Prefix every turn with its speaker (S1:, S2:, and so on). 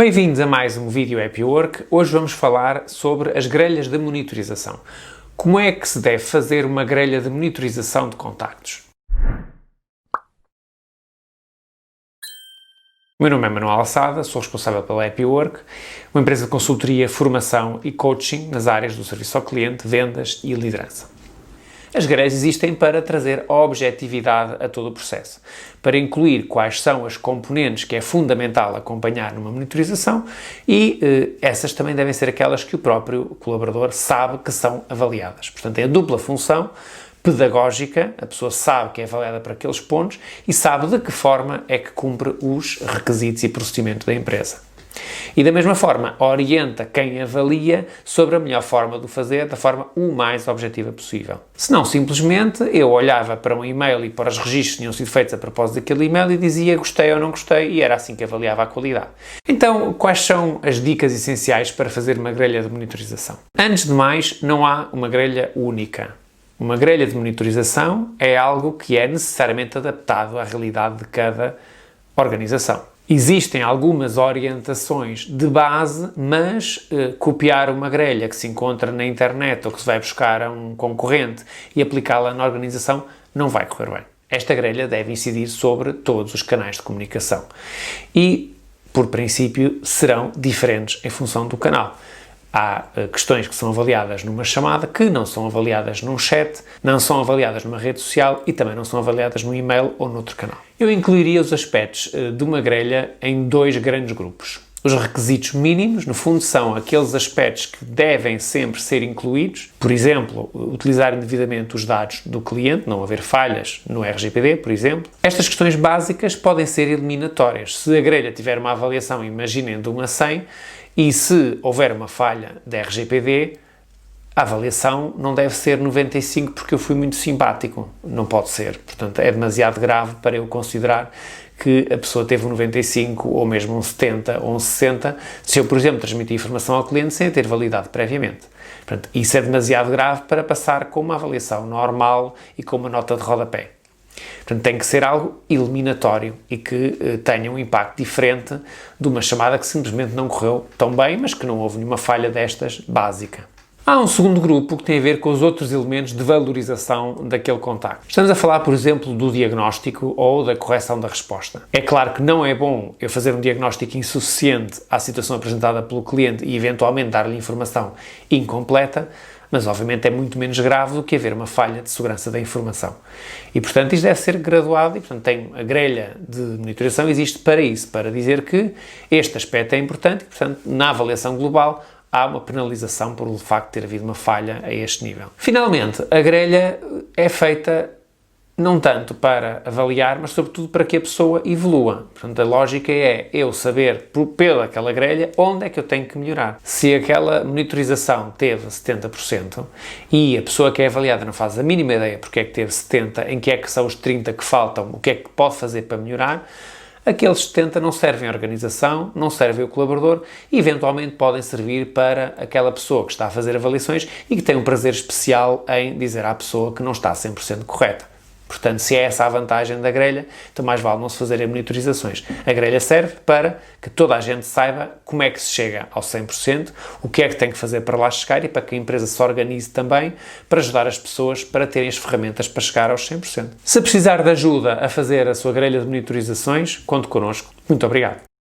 S1: Bem-vindos a mais um vídeo Happy Work. Hoje vamos falar sobre as grelhas de monitorização. Como é que se deve fazer uma grelha de monitorização de contactos? O meu nome é Manuel Alçada, sou responsável pela Happy Work, uma empresa de consultoria, formação e coaching nas áreas do serviço ao cliente, vendas e liderança. As grelhas existem para trazer objetividade a todo o processo, para incluir quais são as componentes que é fundamental acompanhar numa monitorização e essas também devem ser aquelas que o próprio colaborador sabe que são avaliadas. Portanto, é a dupla função pedagógica, a pessoa sabe que é avaliada para aqueles pontos e sabe de que forma é que cumpre os requisitos e procedimentos da empresa. E da mesma forma, orienta quem avalia sobre a melhor forma de o fazer, da forma o mais objetiva possível. Se não, simplesmente, eu olhava para um e-mail e para os registros que tinham sido feitos a propósito daquele e-mail e dizia gostei ou não gostei e era assim que avaliava a qualidade. Então, quais são as dicas essenciais para fazer uma grelha de monitorização? Antes de mais, não há uma grelha única. Uma grelha de monitorização é algo que é necessariamente adaptado à realidade de cada organização. Existem algumas orientações de base, mas copiar uma grelha que se encontra na internet ou que se vai buscar a um concorrente e aplicá-la na organização não vai correr bem. Esta grelha deve incidir sobre todos os canais de comunicação e, por princípio, serão diferentes em função do canal. Há questões que são avaliadas numa chamada, que não são avaliadas num chat, não são avaliadas numa rede social e também não são avaliadas num e-mail ou noutro canal. Eu incluiria os aspectos de uma grelha em dois grandes grupos. Os requisitos mínimos, no fundo, são aqueles aspectos que devem sempre ser incluídos. Por exemplo, utilizar devidamente os dados do cliente, não haver falhas no RGPD, por exemplo. Estas questões básicas podem ser eliminatórias. Se a grelha tiver uma avaliação, imaginem, de 1 a 100, e se houver uma falha da RGPD, a avaliação não deve ser 95 porque eu fui muito simpático. Não pode ser. Portanto, é demasiado grave para eu considerar que a pessoa teve um 95 ou mesmo um 70 ou um 60 se eu, por exemplo, transmitir informação ao cliente sem a ter validado previamente. Portanto, isso é demasiado grave para passar com uma avaliação normal e com uma nota de rodapé. Portanto, tem que ser algo eliminatório e que tenha um impacto diferente de uma chamada que simplesmente não correu tão bem, mas que não houve nenhuma falha destas básica. Há um segundo grupo que tem a ver com os outros elementos de valorização daquele contacto. Estamos a falar, por exemplo, do diagnóstico ou da correção da resposta. É claro que não é bom eu fazer um diagnóstico insuficiente à situação apresentada pelo cliente e eventualmente dar-lhe informação incompleta, mas obviamente é muito menos grave do que haver uma falha de segurança da informação. E, portanto, isto deve ser graduado e, portanto, a grelha de monitorização existe para isso, para dizer que este aspecto é importante e, portanto, na avaliação global há uma penalização por o facto de ter havido uma falha a este nível. Finalmente, a grelha é feita não tanto para avaliar, mas sobretudo para que a pessoa evolua. Portanto, a lógica é eu saber, pelaquela grelha, onde é que eu tenho que melhorar. Se aquela monitorização teve 70% e a pessoa que é avaliada não faz a mínima ideia porque é que teve 70%, em que é que são os 30% que faltam, o que é que pode fazer para melhorar, aqueles 70% não servem à organização, não servem ao colaborador e eventualmente podem servir para aquela pessoa que está a fazer avaliações e que tem um prazer especial em dizer à pessoa que não está 100% correta. Portanto, se é essa a vantagem da grelha, então mais vale não se fazerem monitorizações. A grelha serve para que toda a gente saiba como é que se chega ao 100%, o que é que tem que fazer para lá chegar e para que a empresa se organize também para ajudar as pessoas para terem as ferramentas para chegar aos 100%. Se precisar de ajuda a fazer a sua grelha de monitorizações, conte connosco. Muito obrigado.